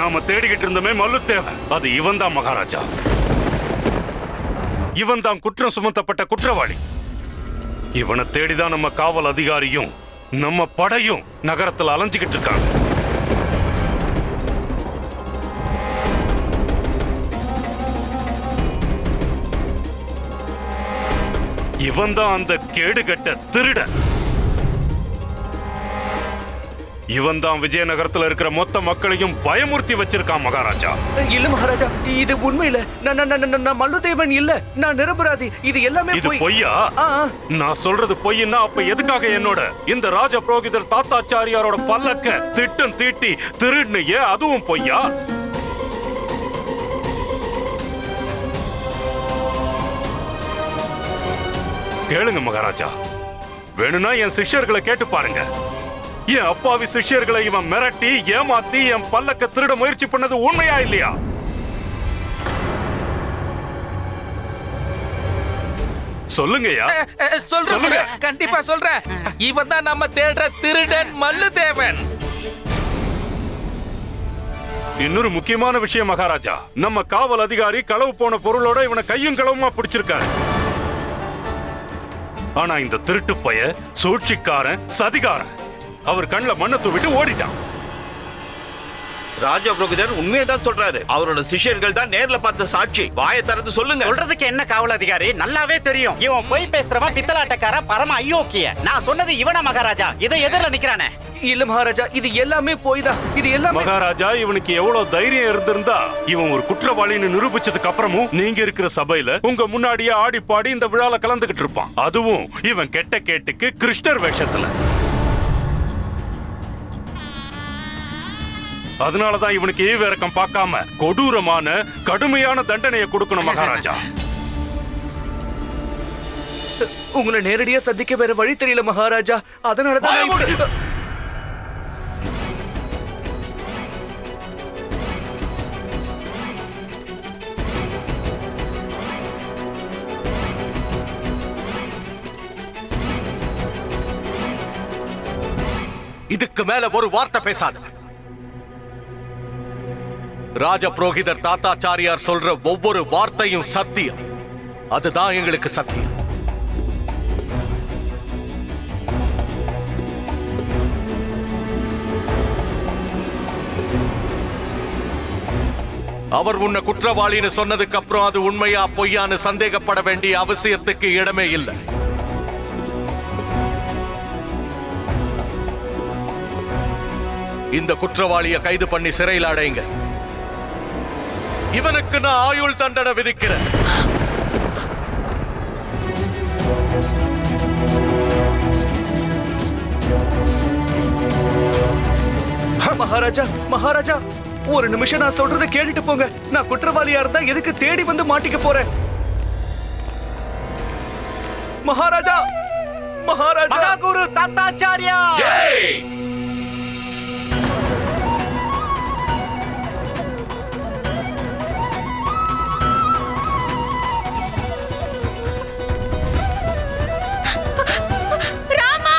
நாம தேடிக்கிட்டு இருந்தமே மல்லுத்தேவன், அது இவன் தான் மகாராஜா. இவன் தான் குற்றம் சுமத்தப்பட்ட குற்றவாளி. இவனை தேடிதான் நம்ம காவல் அதிகாரியும் நம்ம படையும் நகரத்தில் அலைஞ்சுக்கிட்டு இருக்காங்க. இவன் தான் அந்த கேடுகட்ட திருடன். இவன் தான் விஜயநகரத்துல இருக்கிற மொத்த மக்களையும் பயமுறுத்தி வச்சிருக்கான் மகாராஜா. இல்ல மகாராஜா, இது உண்மை இல்ல. நான் மல்லுதேவன் இல்ல, நான் நிரபராதி. இது எல்லாமே இது பொய்யா? நான் சொல்றது பொய்னா அப்ப எதுக்காக என்னோட இந்த ராஜ புரோகிதர் தாத்தாச்சாரியாரோட பல்லக்க திட்டம் தீட்டி திருடுனியே, அதுவும் பொய்யா? கேளுங்க மகாராஜா, வேணும்னா என் சிஷ்யர்களை கேட்டு பாருங்க. என் அப்பாவி சிஷ்யர்களை இவன் மிரட்டி ஏமாத்தி என் பல்லக்க திருட முயற்சி பண்ணது உண்மையா இல்லையா? சொல்லுங்கய்யா. சொல்லுங்க, கண்டிப்பா சொல்றேன். இவன் தான் நம்ம தேடுற திருடன் மல்லுதேவன். இன்னொரு முக்கியமான விஷயம் மகாராஜா, நம்ம காவல் அதிகாரி களவு போன பொருளோட இவனை கையும் களவுமா பிடிச்சிருக்காரு. ஆனா இந்த திருட்டு பைய சூழ்ச்சிக்காரன், சதிகாரன், அவர் கண்ணுல மண்ணை தூவிட்டு ஓடிட்டான். ராஜ புரோகிதர் உண்மையதான் சொல்றாரு. அவரோட சிஷ்யர்கள் தான் நேர்ல பார்த்த சாட்சி. வாயை திறந்து சொல்லுங்க. சொல்றதுக்கு என்ன காவல் அதிகாரி? நல்லாவே தெரியும். இவன் போய் பேசுறவன் பித்தலாட்டக்கார பரம அயோக்கிய. நான் சொன்னது இவன மகாராஜா, இதை எதிரில நிக்கிறானே. இல்ல மகாராஜா, இது எல்லாமே போய் தான். இது எல்லாம் மகாராஜா, இவனுக்கு எவ்வளவு தைரியம் இருந்திருந்தா இவன் ஒரு குற்றவாளின்னு நிரூபிச்சதுக்கு அப்புறமும் நீங்க இருக்கிற சபையில உங்க முன்னாடியே ஆடி பாடி இந்த விழால கலந்துகிட்டு இருப்பான். அதுவும் இவன் கெட்ட கேட்டுக்கு கிருஷ்ணர் வேஷத்துல. அதனாலதான் இவனுக்கு ஈவிரக்கம் பார்க்காம கொடூரமான கடுமையான தண்டனையை கொடுக்கணும் மகாராஜா. உங்களை நேரடியா சந்திக்க வேற வழி தெரியல மகாராஜா. அதனாலதான் இதுக்கு மேல ஒரு வார்த்தை பேசாத. ராஜ புரோகிதர் தாத்தாச்சாரியார் சொல்ற ஒவ்வொரு வார்த்தையும் சத்தியம். அதுதான் எங்களுக்கு சத்தியம். அவர் உன்னை குற்றவாளின்னு சொன்னதுக்கு அப்புறம் அது உண்மையா பொய்யான்னு சந்தேகப்பட வேண்டிய அவசியத்துக்கு இடமே இல்லை. இந்த குற்றவாளியை கைது பண்ணி சிறையில் அடைங்க. இவனுக்கு நான் ஆயுள் தண்டனை விதிக்கிறேன். மகாராஜா, மகாராஜா, ஒரு நிமிஷம் நான் சொல்றதை கேட்டுட்டு போங்க. நான் குற்றவாளியா இருந்தா எதுக்கு தேடி வந்து மாட்டிக்க போறேன்? மகாராஜா, மகாராஜா, மகாகுரு தாத்தாச்சாரியா ஜெய்! ராமா!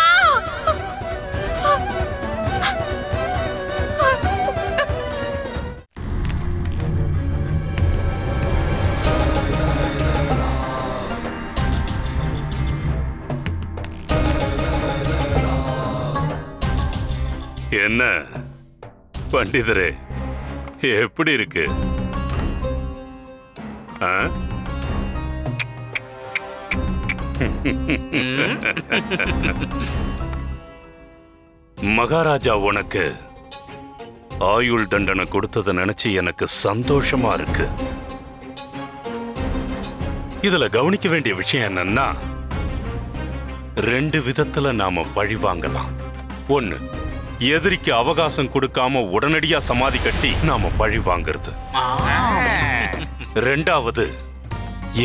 என்ன பண்டிதரே, எப்படி இருக்கு? ஆ? மகாராஜா உனக்கு ஆயுள் தண்டனை கொடுத்ததை நினைச்சு எனக்கு சந்தோஷமா இருக்கு. இதுல கவனிக்க வேண்டிய விஷயம் என்னன்னா, 2 விதத்துல நாம பழி வாங்கலாம். ஒண்ணு, எதிரிக்கு அவகாசம் கொடுக்காம உடனடியா சமாதி கட்டி நாம பழி வாங்குறது. 2வது,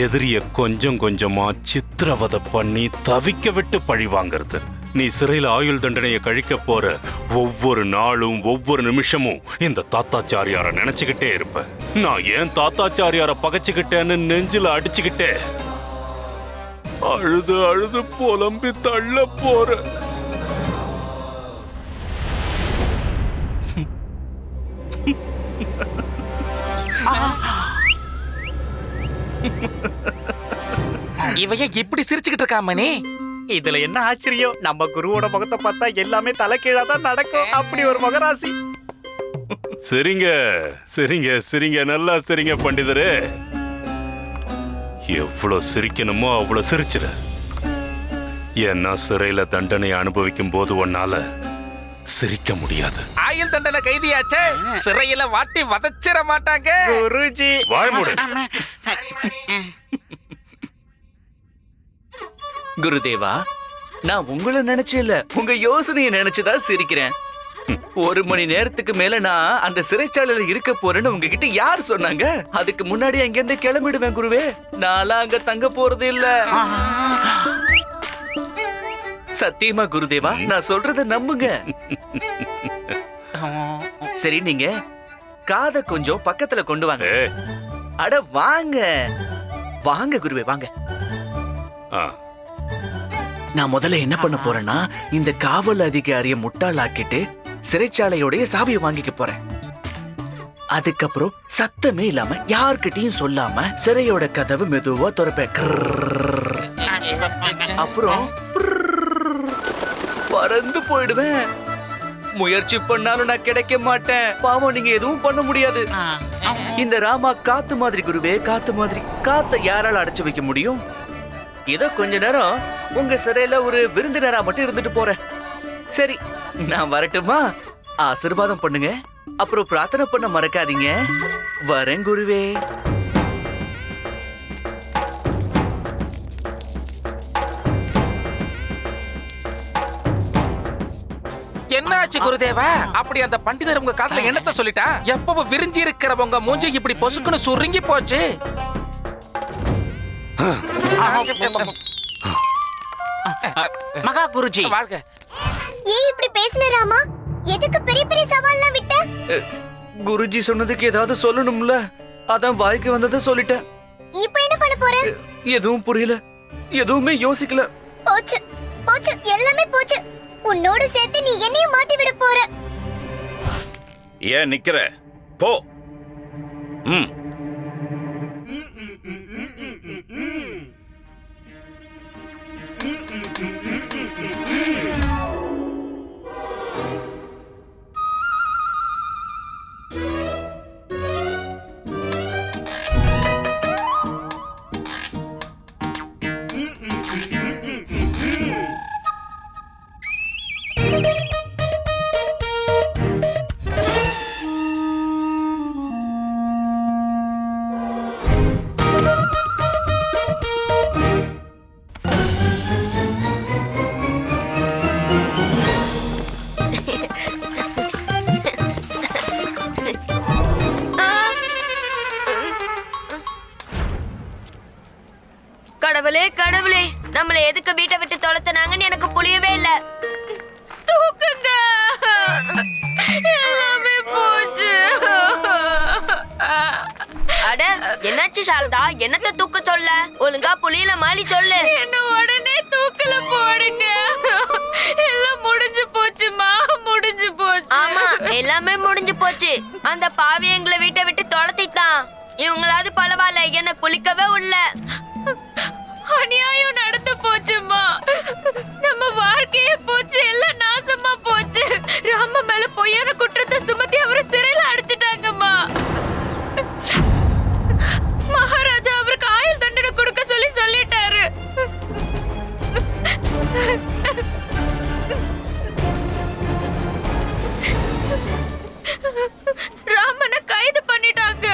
எதிரிய கொஞ்சம் கொஞ்சமா சித்திரவதை பண்ணி தவிக்க விட்டு பழி வாங்குறது. நீ சிறையில் ஆயுள் தண்டனையை கழிக்க போற ஒவ்வொரு நாளும் ஒவ்வொரு நிமிஷமும் இந்த தாத்தாச்சாரியார நினைச்சுக்கிட்டே இருப்ப. நான் ஏன் தாத்தாச்சாரியார பகைச்சுக்கிட்டேன்னு நெஞ்சில அடிச்சுக்கிட்டே அழுது அழுது புலம்பி தள்ள போற. இவைய இப்படி சிரிச்சுக்கிட்டு இருக்காமனே. இதுல என்ன ஆச்சரியம்? நம்ம குருவோட முகத்தை பார்த்தா எல்லாமே தலைகீழாதான் நடக்கும். அப்படி ஒரு முகராசி. சரிங்க சரிங்க சரிங்க, நல்லா சரிங்க பண்டிதரே. எவ்வளவு சிரிக்கணுமோ அவ்வளவு சிரிச்சிரு. ஏன்னா சிறையில தண்டனை அனுபவிக்கும் போது உன்னால சிரிக்க முடியாது. ஆயுள் தண்டனை கைதியாச்சே, சிறையில வாட்டி வதச்சிட மாட்டாங்க. குருஜி வாய் மூடு. குருதேவா, நான் உங்களை நினைச்சு இல்ல, உங்க யோசனையை நினைச்சுதான் சிரிக்கிறேன். 1 மணி நேரத்துக்கு மேல நான் அந்த சிறைச்சாலையில இருக்க போறேன்னு உங்ககிட்ட யார் சொன்னாங்க? அதுக்கு முன்னாடி அங்க இருந்து கிளம்பிடுவேன் குருவே. நான்லாம் அங்க தங்க போறது இல்ல. சத்தியமா குருதேவா, நான் சொல்றத நம்புங்க. சரி, நீங்க காதை கொஞ்சம் பக்கத்துல கொண்டு வாங்க. அட வாங்க வாங்க குருவே, வாங்க. நான் முதல்ல என்ன பண்ண போறேன்னா, இந்த காவல் அதிகாரியை முட்டாளாக்கிட்டு சிறைச்சாலையோடைய சாவியை வாங்கிக்க போறேன். அதுக்கப்புறம் சத்தமே இல்லாம யார்கிட்டயும் சொல்லாம சிறையோட கதவு மெதுவா திறப்பேன். அப்புறம் பறந்து போயிடுவேன். முயற்சி பண்ணாலும் நான் கிடைக்க மாட்டேன். பாவம், நீங்க எதுவும் பண்ண முடியாது. இந்த ராமா காத்து மாதிரி குருவே, காத்து மாதிரி. காத்த யாரால அடைச்சு வைக்க முடியும்? ஏதோ கொஞ்ச நேரம் உங்க சிறையில ஒரு விருந்தினரா மட்டும் இருந்துட்டு போறேன். சரி, நான் வரட்டுமா? ஆசீர்வாதம் பண்ணுங்க, அப்புறம் பிரார்த்தனை பண்ண மறக்காதீங்க. வரேன் குருவே. என்னாச்சு குருதேவா? அப்படி அந்த பண்டிதர் உங்க காதுல என்னத்த சொல்லிட்டா? எப்பவும் விரிஞ்சி இருக்கிறவங்க மூஞ்சி இப்படி பொசுக்குன்னு சுருங்கி போச்சு. மகா குருஜி வாழ்க. ஏன் இப்படி பேசுன ராமா? எதுக்கு பெரிய பெரிய சவால்லாம் விட்ட? குருஜி சொன்னதுக்கு ஏதாவது சொல்லணும்ல, அதான் வாய்க்கு வந்ததை சொல்லிட்டேன். இப்போ என்ன பண்ண போற? எதுவும் புரியல, எதுவுமே யோசிக்கல. போச்சு போச்சு, எல்லாமே போச்சு. உன்னோட சேர்த்து நீ என்னையும் மாட்டி விட போற. ஏன் நிக்கிற? போ. ம். கடவுளே கடவுளே, நம்மள எதுக்கு வீட்டை விட்டு தொலைத்தனாங்கன்னு எனக்கு புரியவே இல்ல. தூக்குங்க, எல்லாமே போச்சு. அட என்னாச்சு சாரதா? என்னத்த தூக்க சொல்ல? ஒழுங்கா புளியில மாலி சொல்லு. என்ன உடனே தூக்கல போடுங்க. எல்லாம் முடிஞ்சு போச்சுமா, முடிஞ்சு போச்சு. ஆமா, எல்லாமே முடிஞ்சு போச்சு. அந்த பாவி எங்களை வீட்டை விட்டு தொலைத்திட்டான். இவங்களாவது பரவாயில்ல, என்ன குளிக்கவே உள்ள. அநியாயம் நடந்து போச்சுமா. நம்ம வாழ்க்கையே போச்சு, எல்லாம் நாசமா போச்சு. ராம மேல பொய்யான குற்றத்தை சுமத்தி அவரை சிறையில அடைச்சிட்டாங்கம்மா. மகாராஜா அவருக்கு ஆயுள் தண்டனை கொடுக்க சொல்லிட்டாரு. ராமனை கைது பண்ணிட்டாங்க.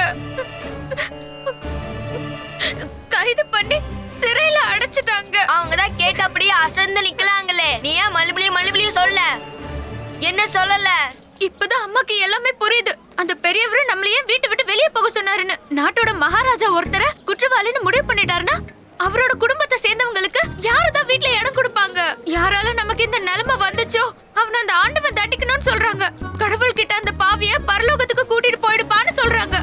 கைது பண்ணி சிறையில அடைச்சிட்டாங்க. அவங்கதான் கேட்டு அப்படியே அசந்து நிக்கலாங்களே. நீ ஏன் மறுபடியும் சொல்ல? என்ன சொல்லல? இப்பதான் அம்மாக்கு எல்லாமே புரியுது. அந்த பெரியவர் நம்மளையே வீட்டை விட்டு வெளியே போக சொன்னாருன்னு. நாட்டோட மகாராஜா ஒருத்தர குற்றவாளின்னு முடிவு பண்ணிட்டாருன்னா அவரோட குடும்பத்தை சேர்ந்தவங்களுக்கு யாருதான் வீட்டுல இடம் கொடுப்பாங்க? யாரால நமக்கு இந்த நிலைமை வந்துச்சோ அவனை அந்த ஆண்டவன் தண்டிக்கணும்னு சொல்றாங்க. கடவுள் கிட்ட அந்த பாவிய பரலோகத்துக்கு கூட்டிட்டு போயிடுப்பான்னு சொல்றாங்க.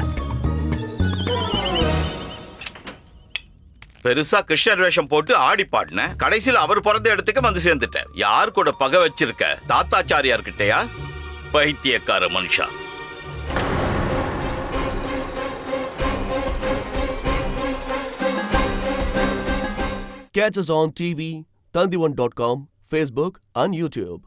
பெருசா கிருஷ்ணர் வேஷம் போட்டு ஆடி பாடின. கடைசியில் அவர் பிறந்த இடத்துக்கு வந்து சேர்ந்துட்டேன். யார் கூட பகை வச்சிருக்க? தாத்தாச்சாரியார் கிட்டயா? பைத்தியக்கார மனுஷா. Catch us on TV, Tandivan.com, Facebook and YouTube.